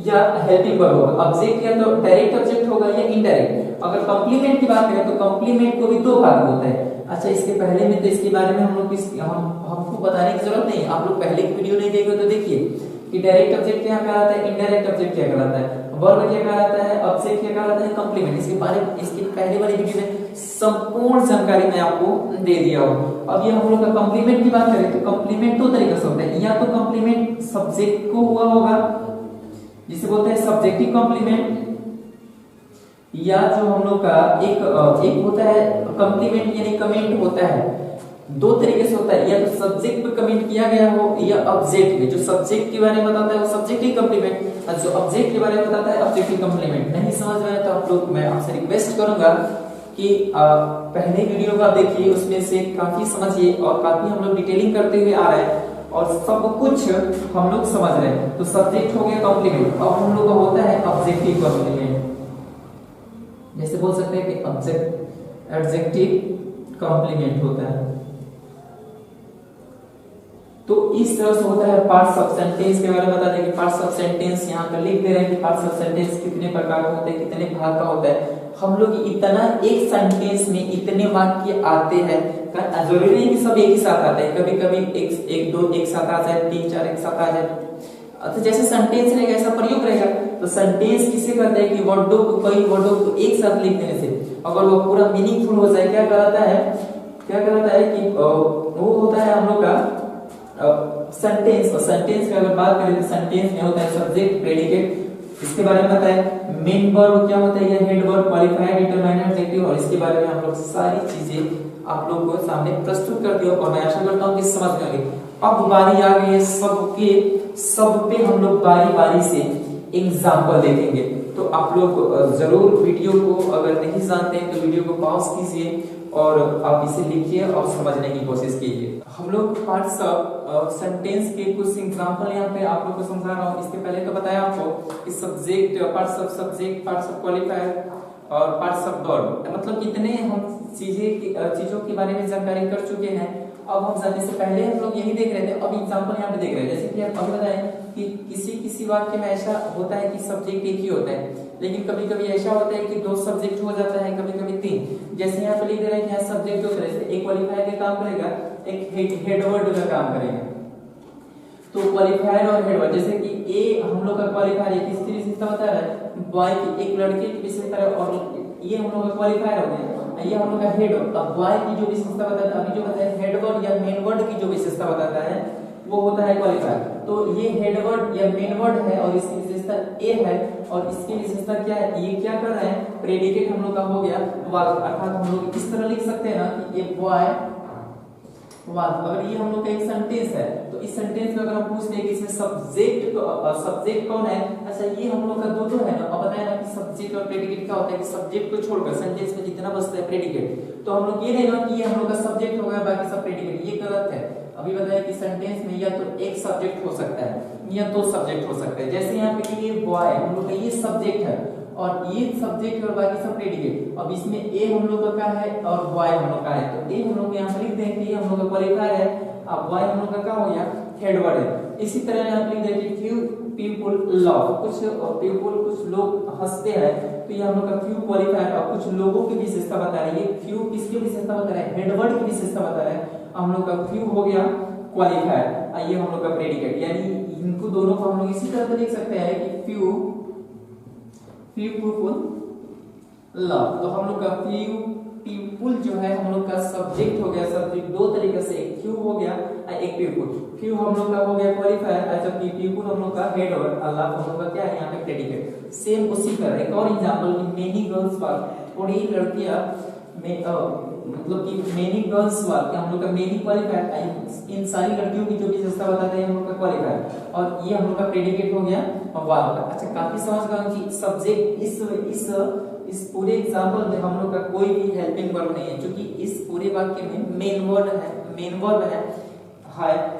या हेल्पिंग वर्ब होगा। ऑब्जेक्ट या तो डायरेक्ट ऑब्जेक्ट होगा या इनडायरेक्ट। अगर कॉम्प्लीमेंट की बात करें तो कॉम्प्लीमेंट को भी दो भाग होता है। अच्छा, इसके पहले में तो इसके बारे में हम लोग हमको बताने की जरूरत नहीं, आप लोग पहले की वीडियो नहीं देखे तो देखिए कि डायरेक्ट ऑब्जेक्ट क्या कहलाता है, इनडायरेक्ट ऑब्जेक्ट क्या कहलाता है, वर्ब क्या कहलाता है, ऑब्जेक्ट क्या कहलाता है, कॉम्प्लीमेंट। इसके बारे में इसकी पहले वाली वीडियो में संपूर्ण जानकारी मैं आपको दे दिया हूं। अब ये हम लोग का कॉम्प्लीमेंट की बात करें तो कॉम्प्लीमेंट दो तरीके से होता है, या तो कॉम्प्लीमेंट सब्जेक्ट को हुआ होगा जिसे बोलते हैं सब्जेक्टिव कॉम्प्लीमेंट, या जो हम लोग का एक होता है कॉम्प्लीमेंट यानी कमेंट होता है। दो तरीके से होता है, या तो सब्जेक्ट पे कमेंट किया गया हो या ऑब्जेक्ट में। जो सब्जेक्ट के बारे में बताता है वो सब्जेक्टिव कॉम्प्लीमेंट, और जो ऑब्जेक्ट के बारे में बताता है ऑब्जेक्टिव कॉम्प्लीमेंट। नहीं समझ में आया तो आप लोग, मैं आपसे रिक्वेस्ट करूंगा कि पहले वीडियो का देखिए, उसमें से काफी समझिए और काफी हम लोग डिटेलिंग करते हुए आ रहे हैं और सब कुछ हम लोग समझ रहे हैं। तो सब्जेक्ट हो गया कॉम्प्लीमेंट, अब हम लोग का होता है ऑब्जेक्टिव कॉम्प्लीमेंट। जैसे बोल सकते हैं कि एडजेक्टिव कॉम्प्लीमेंट होता है। तो इस तरह से होता है। पार्ट्स ऑफ सेंटेंस के बारे में बता दें कि पार्ट्स ऑफ सेंटेंस यहाँ पर लिख दे रहे हैं कि पार्ट्स ऑफ सेंटेंस कितने प्रकार के होते हैं, कितने भाग का होता है। हम लोग इतना एक सेंटेंस में इतने वाक्य आते हैं, जरूरी नहीं कि सब एक ही साथ आते हैं, कभी कभी एक दो एक साथ आ जाए, 3 4 एक साथ आ जाए। तो जैसे सेंटेंस रहेगा ऐसा प्रयोग रहेगा। तो सेंटेंस किसे कहते हैं कि वर्डों को, कई वर्डों को एक साथ लिख देने से अगर वो पूरा मीनिंगफुल हो जाए, क्या कहलाता है कि वो होता है हम लोग का सेंटेंस। और सेंटेंस की अगर बात करें तो सेंटेंस में होता है सब्जेक्ट, प्रेडिकेट, इसके बारे में बताया मेन वर्ब क्या होता है, या head verb, qualifier, determiner, adjective, और इसके बारे में हम लोग सारी चीजें आप लोग को सामने प्रस्तुत कर दिया और मैं आशा करता हूं कि समझ में आ गई। अब बारी आ गई है सब पे हम लोग बारी बारी से एग्जाम्पल देखेंगे। तो आप लोग जरूर वीडियो को अगर नहीं जानते हैं तो वीडियो को पॉज कीजिए और आप इसे लिखिए और समझने की कोशिश कीजिए। हम लोग पार्ट्स ऑफ सेंटेंस के कुछ एग्जांपल यहाँ पे आप लोग को समझा रहा हूँ। इसके पहले तो बताया आपको कि subject, parts of subject, parts of qualifier, और पार्ट्स ऑफ गॉड, मतलब कितने हम चीजों के बारे में जानकारी कर चुके हैं। अब हम जाने से पहले हम लोग यही देख रहे थे, अब एग्जांपल यहाँ पे देख रहे हैं। जैसे कि आप अभी बताएं कि किसी वाक्य में ऐसा होता है कि सब्जेक्ट एक ही होता है, लेकिन कभी कभी ऐसा होता है कि 2 सब्जेक्ट हो जाता है, कभी कभी 3। जैसे यहाँ पे लिख दे रहे हैं कि यहाँ सब्जेक्ट दो तरह से, एक क्वालिफायर का काम करेगा, एक हेड वर्ड का काम करेगा। तो क्वालिफायर और हेड वर्ड, जैसे कि ए हम लोग का क्वालिफायर किसकी विशेषता बता रहा है, बॉय की, एक लड़के की विशेषता है, और ये हम लोग का क्वालिफायर हो गया, ये हम लोग का हेड वर्ड। अब बॉय की जो विशेषता बताता है, अभी जो बताया हेड वर्ड या मेन वर्ड की जो विशेषता बताता है वो होता है क्वालिफायर। तो ये हेड वर्ड या मेन वर्ड है और इसकी विशेषता ए है, और इसकी विशेषता क्या है, ये क्या कर रहे हैं, प्रेडिकेट हम लोग का हो गया वाज, अर्थात हम लोग इस तरह लिख सकते हैं ना कि ए बॉय वाज। अगर ये हम लोग का एक सेंटेंस है, तो इस सेंटेंस में अगर हम पूछ ले कि इसमें सब्जेक्ट कौन है, अच्छा ये हम लोग का दो है ना। अब बताया ना कि सब्जेक्ट और प्रेडिकेट क्या होता है, कि सब्जेक्ट को छोड़कर सेंटेंस में जितना बचता है प्रेडिकेट, तो हम लोग ये नहीं ना कि ये हम लोग का सब्जेक्ट हो गया बाकी सब प्रेडिकेट, ये गलत है। अभी बताया कि सेंटेंस में या तो एक सब्जेक्ट हो सकता है या 2 सब्जेक्ट हो सकते हैं। जैसे यहाँ पे ये बॉय हम लोग का ये सब्जेक्ट है और ये सब्जेक्ट और बाकी सब प्रेडिकेट। अब इसमें ए हम लोग का क्या है और बॉय हम लोग का है, तो ए हम लोग यहाँ पर लिख देंगे ये हम लोग का क्वालिफायर है, अब बॉय हम लोग का क्या हो गया, हेड वर्ड है। इसी तरह यहाँ पे लिख देंगे फ्यू पीपल लव, कुछ पीपल कुछ लोग हंसते हैं, तो ये हम लोग का फ्यू क्वालिफायर और कुछ लोगों की विशेषता बता रहे हैं। ये फ्यू किसकी विशेषता बता रहा है, हेड वर्ड की विशेषता बता रहा है। हम लोग का फ्यू हो गया क्वालिफायर, ये हम लोग का प्रेडिकेट, यानी इनको दोनों को हम लोग इसी तरह से लिख सकते हैं कि फ्यू पीपल लव। तो हम लोग का फ्यू पीपल जो है हम लोग का सब्जेक्ट हो गया, सब्जेक्ट 2 तरीके से, एक फ्यू हो गया एक पीपल। फ्यू हम लोग का हो गया क्वालिफायर, जबकि पीपल हम लोग का हेड वर्ड, लव हम लोग का क्या है यहाँ पे प्रेडिकेट। सेम उसी तरह एक और एग्जांपल, मेनी गर्ल्स वार, थोड़ी लड़कियां मतलब कि मेनी गर्ल्स वार, हम लोग का मेनी क्वालिफायर, इन सारी लड़कियों की जो विशेषता बताते हैं हम लोग का क्वालिफायर, और ये हम लोग का प्रेडिकेट हो गया वार का। अच्छा काफी समझ गए कि सब्जेक्ट इस पूरे एग्जांपल में हम लोग का कोई भी हेल्पिंग वर्ब नहीं है, क्योंकि इस पूरे वाक्य में मेन वर्ब है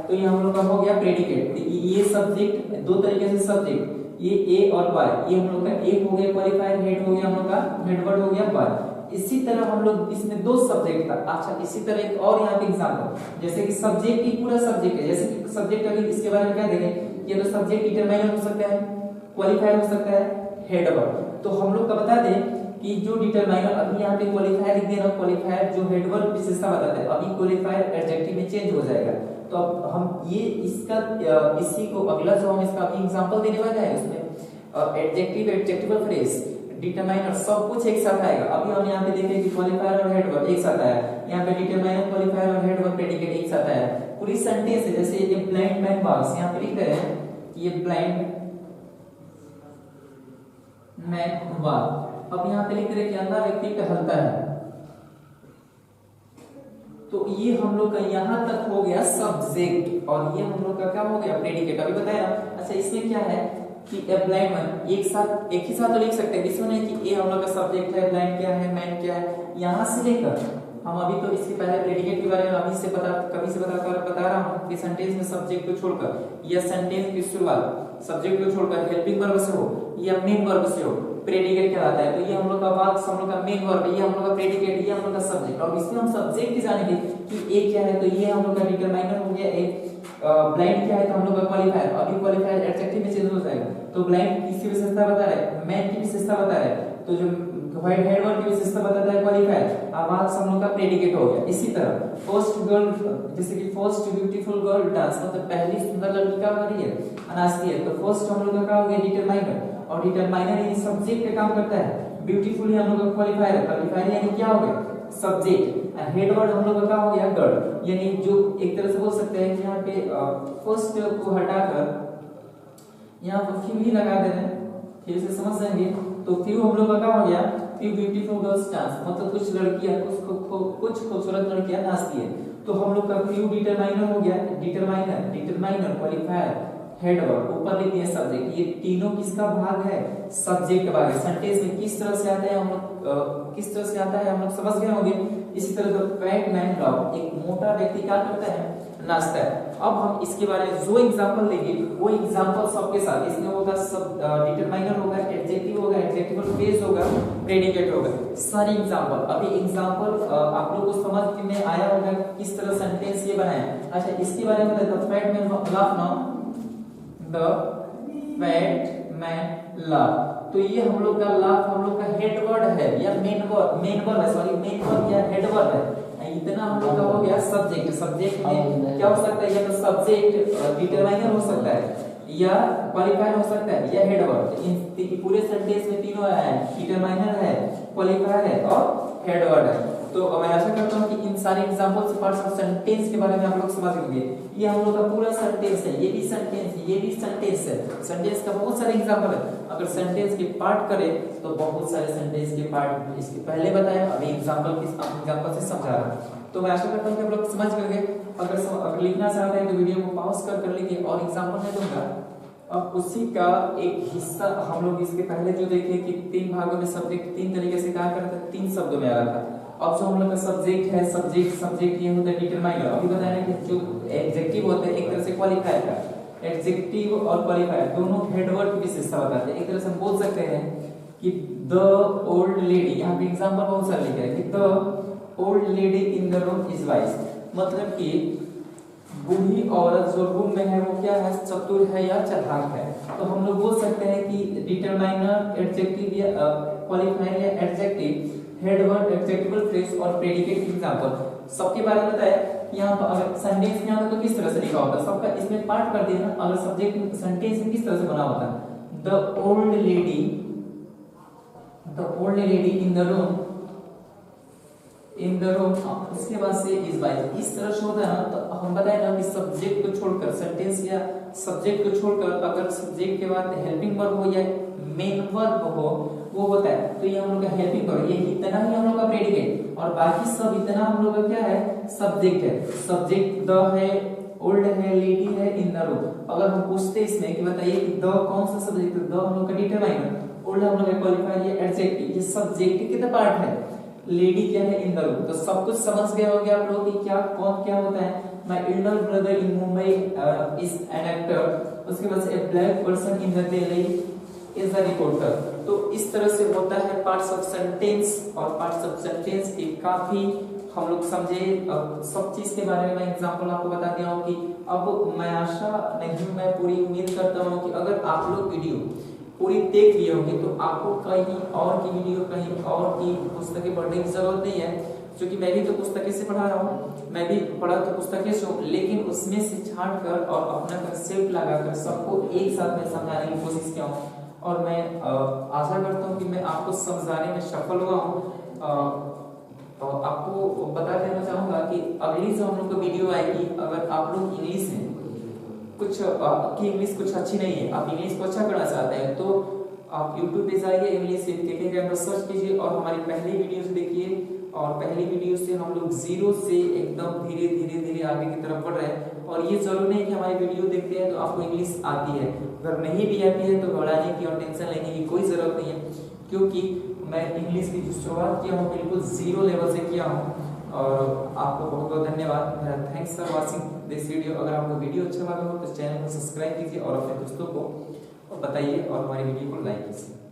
तो ये हम लोग का हो गया प्रेडिकेट। ये सब्जेक्ट 2 तरीके से सब्जेक्ट, ये ए और वाई, ये हम लोग का ए हो गया क्वालिफायर, हेड हो गया हम लोग का हेड वर्ड हो गया वाई। इसी तरह हम लोग इसमें 2 सब्जेक्ट था। अच्छा इसी तरह एक और यहाँ पे एग्जांपल, जैसे कि सब्जेक्ट ही पूरा सब्जेक्ट है, जैसे कि सब्जेक्ट अभी इसके बारे में क्या देखें, ये तो सब्जेक्ट डिटरमाइनर हो सकता है, क्वालिफायर हो सकता है, हेड वर्ड। तो हम लोग का बता दें कि जो डिटरमाइनर, अभी यहाँ पे क्वालिफायर लिख देना, क्वालिफायर जो हेड वर्ड विशेषता बताता है, अभी क्वालिफायर एडजेक्टिव में चेंज हो जाएगा। तो अब हम ये इसी को अगला जो हम इसका अभी एग्जांपल देने वाले हैं, उसमें एडजेक्टिव, एडजेक्टिवल फ्रेज, डिटरमाइनर सब कुछ एक साथ आएगा। अभी हम यहाँ पे देखें कि क्वालिफायर और हेड वर्ड एक साथ आया, यहाँ पे डिटरमाइनर, क्वालिफायर और हेड वर्ड प्रेडिकेट एक साथ आया। पूरी सेंटेंस है, जैसे ये ब्लाइंड मैन वॉक्स, यहाँ पे लिख रहे हैं ये ब्लाइंड मैन वॉक। अब यहाँ पे लिख रहे हैं कि अंधा व्यक्ति टहलता है, तो ये हम लोग का यहाँ तक हो गया सब्जेक्ट, और ये हम लोग का क्या हो गया प्रेडिकेट। अभी बताया। अच्छा इसमें क्या है कि ब्लाइंड मैन एक ही साथ तो लिख सकते हैं, इसमें नहीं कि ए हम लोग का सब्जेक्ट है, ब्लाइंड क्या है, मैन क्या है, यहाँ से लेकर हम अभी तो इसके पहले प्रेडिकेट के बारे में अभी से बता रहा हूँ कि सेंटेंस में सब्जेक्ट को छोड़कर या सेंटेंस की शुरुआत सब्जेक्ट को छोड़कर हेल्पिंग वर्ब से हो या मेन वर्ब से हो, प्रेडिकेट कहलाता है। तो ये हम लोग का वाक्य, हम लोग का मेन वर्ब, ये हम लोग का प्रेडिकेट, ये हम लोग का सब्जेक्ट। और इसमें हम सब्जेक्ट की जानेंगे कि ए क्या है, तो ये हम लोग का डिटरमाइनर हो गया ए, ब्लाइंड क्या है तो हम लोग का क्वालिफायर, अभी क्वालिफायर एडजेक्टिव में चेंज हो जाएगा। तो ब्लाइंड किसकी विशेषता बता रहा है, मैन की विशेषता बता रहा है, तो जो व्हाइट हेड वर्ड की विशेषता बताता है क्वालिफायर, आवाज हम लोग का प्रेडिकेट हो गया। इसी तरह फर्स्ट गर्ल, जैसे कि फर्स्ट ब्यूटीफुल गर्ल डांस, मतलब पहली सुंदर लड़की क्या कर रही है, नाचती है, तो फर्स्ट हम लोग का क्या हो गया डिटरमाइनर, और डिटरमाइनर यानी सब्जेक्ट पे काम करता है। ब्यूटीफुल हम लोग का क्वालिफायर है, क्वालिफायर यानी क्या हो गया सब्जेक्ट। हेड वर्ड हम लोग का क्या हो गया गर्ल, यानी जो एक तरह से बोल सकते हैं कि यहाँ पे फर्स्ट को हटाकर यहाँ पर फ्यू ही लगा दे रहे हैं, फिर से समझ जाएंगे। तो फ्यू हम लोग का क्या हो गया, फ्यू ब्यूटीफुल गर्ल्स डांस, मतलब कुछ लड़कियां कुछ खूबसूरत लड़कियां नाचती है। तो हम लोग का फ्यू डिटरमाइनर हो गया, डिटरमाइनर क्वालिफायर हेड वर्ड, ऊपर लिख दिया सब्जेक्ट। ये तीनों किसका भाग है, सब्जेक्ट का भाग है। सेंटेंस में किस तरह से आता है हम लोग किस तरह से आता है हम लोग समझ गए होंगे। इसी तरह द फैट मैन लव, एक मोटा व्यक्ति क्या करता है, नाचता है। अब हम इसके बारे में जो एग्जांपल लेंगे वो एग्जांपल सबके साथ, इसमें होगा सब डिटरमाइनर होगा, एडजेक्टिव होगा, एडजेक्टिवल फ्रेज होगा, प्रेडिकेट होगा, सारी एग्जांपल। अभी एग्जांपल आप लोगों को समझ में आया होगा किस तरह सेंटेंस ये बनाए। अच्छा, इसके बारे में the fat man love now, the fat man love, तो ये हम लोग का लव हम लोग का हेड वर्ड है या मेन वर्ड है, सॉरी मेन वर्ड या हेड वर्ड है। इतना हम लोग का हो गया सब्जेक्ट। सब्जेक्ट में क्या हो सकता है, या तो सब्जेक्ट डिटरमाइनर हो सकता है, या क्वालिफायर हो सकता है, या हेड वर्ड। इन पूरे सेंटेंस में तीनों है, डिटरमाइनर है, क्वालिफायर है और हेड वर्ड है। तो मैं आशा करता हूं कि इन सारे एग्जांपल से पार्ट्स ऑफ सेंटेंस के बारे में आप लोग समझ गए। ये हम लोग का पूरा सेंटेंस है, ये भी सेंटेंस है, ये भी सेंटेंस है। सेंटेंस का बहुत सारे एग्जांपल है। अगर सेंटेंस के पार्ट करें तो बहुत सारे सेंटेंस के पार्ट इसके पहले बताया, अभी एग्जांपल से समझा रहा हूं। तो मैं आशा करता हूं कि आप लोग समझ गए। अगर लिखना चाहते हैं तो वीडियो को पॉज कर लीजिए और एग्जांपल मैं दूंगा। अब उसी का एक हिस्सा हम लोग इसके पहले जो देखे कि 3 भागों में सब्जेक्ट 3 तरीके से कहा करते हैं, 3 शब्दों में आ रहा था। अब जो हम लोग का सब्जेक्ट है, सब्जेक्ट ये होता है डिटरमाइनर। अभी बताया कि जो एडजेक्टिव होता है एक तरह से क्वालिफायर का, एडजेक्टिव और क्वालिफायर दोनों हेडवर्ड की विशेषता बताते हैं। एक तरह से हम बोल सकते हैं कि द ओल्ड लेडी, यहाँ पे एग्जांपल बहुत सारे लिखा है कि the old lady in the room is wise, मतलब कि बूढ़ी औरत जो रूम में है वो क्या है, चतुर है या चालाक है। तो हम लोग बोल सकते हैं कि डिटरमाइनर, एडजेक्टिव या क्वालिफायर या एडजेक्टिव, हेडवर्ड, एडजेक्टिवल फ्रेज और प्रेडिकेट एग्जांपल सबके बारे में बताया। यहाँ पर अगर सेंटेंस में आता तो किस तरह से लिखा होता है, सबका इसमें पार्ट कर दिया ना। अगर सब्जेक्ट सेंटेंस में किस तरह से बना होता है, the old lady in the room, उसके बाद से इज वाइज, इस तरह से होता है ना। तो हम बताए ना कि सब्जेक्ट को छोड़कर, सेंटेंस या सब्जेक्ट को छोड़कर अगर सब्जेक्ट के बाद हेल्पिंग वर्ब हो या मेन वर्ब हो वो होता है, तो ये हम लोग का हेल्पिंग वर्ब, ये इतना ही हम लोग का प्रेडिकेट, और बाकी सब इतना हम लोग का क्या है, सब्जेक्ट है। सब्जेक्ट द है, ओल्ड है, लेडी है, इन द रूम। अगर हम पूछते इसमें कि बताइए कि द कौन सा सब्जेक्ट है, द हम लोग का डिटरमाइनर, ओल्ड हम लोग का क्वालिफायर, ये एडजेक्टिव, ये सब्जेक्ट के कितना पार्ट है, लेडी क्या है, इन द रूम। तो सब कुछ समझ गए होंगे आप लोग कि क्या कौन क्या होता है। My elder brother in Mumbai is an actor, उसके बाद से a black person in the Delhi is a reporter. तो इस तरह से होता है पार्ट्स ऑफ सेंटेंस, और पार्ट्स ऑफ सेंटेंस के काफी हम लोग समझे। सब चीज के बारे में मैं एग्जांपल आपको बता दिया हूं कि अब मैं आशा नहीं, मैं पूरी उम्मीद करता हूं कि अगर आप लोग वीडियो पूरी देख लिए होंगे तो आपको कहीं और की वीडियो, कहीं और की पुस्तकें पढ़ने की जरूरत नहीं है, क्योंकि मैं भी तो पुस्तकें से पढ़ा रहा हूँ। मैं भी पढ़ा तो पुस्तकें से, लेकिन उसमें से छांट कर और अपना कंसेप्ट लगाकर सबको एक साथ में समझाने की कोशिश किया हूँ। और मैं आशा करता हूँ कि मैं आपको समझाने में सफल हुआ हूँ। और आपको बता देना चाहूंगा कि अगली जो हम लोग को वीडियो आएगी, अगर आप लोग इंग्लिश में कुछ आपकी इंग्लिश कुछ अच्छी नहीं है, आप इंग्लिश को अच्छा करना चाहते हैं, तो आप YouTube पे जाइए, इंग्लिश के अंदर सर्च कीजिए और हमारी पहली वीडियोस देखिए। और पहली वीडियो से हम लोग जीरो से एकदम धीरे धीरे धीरे आगे की तरफ बढ़ रहे हैं। और ये जरूर नहीं कि हमारी वीडियो देखते हैं तो आपको इंग्लिश आती है, अगर नहीं भी आती है तो घबराने की और टेंशन लेने की कोई जरूरत नहीं है, क्योंकि मैं इंग्लिश की जो शुरुआत किया हूँ बिल्कुल जीरो लेवल से किया हूँ। और आपको बहुत बहुत धन्यवाद, thanks for watching this video. अगर आपको वीडियो अच्छा लगा हो तो चैनल को सब्सक्राइब कीजिए और अपने दोस्तों को बताइए और हमारी वीडियो को लाइक कीजिए।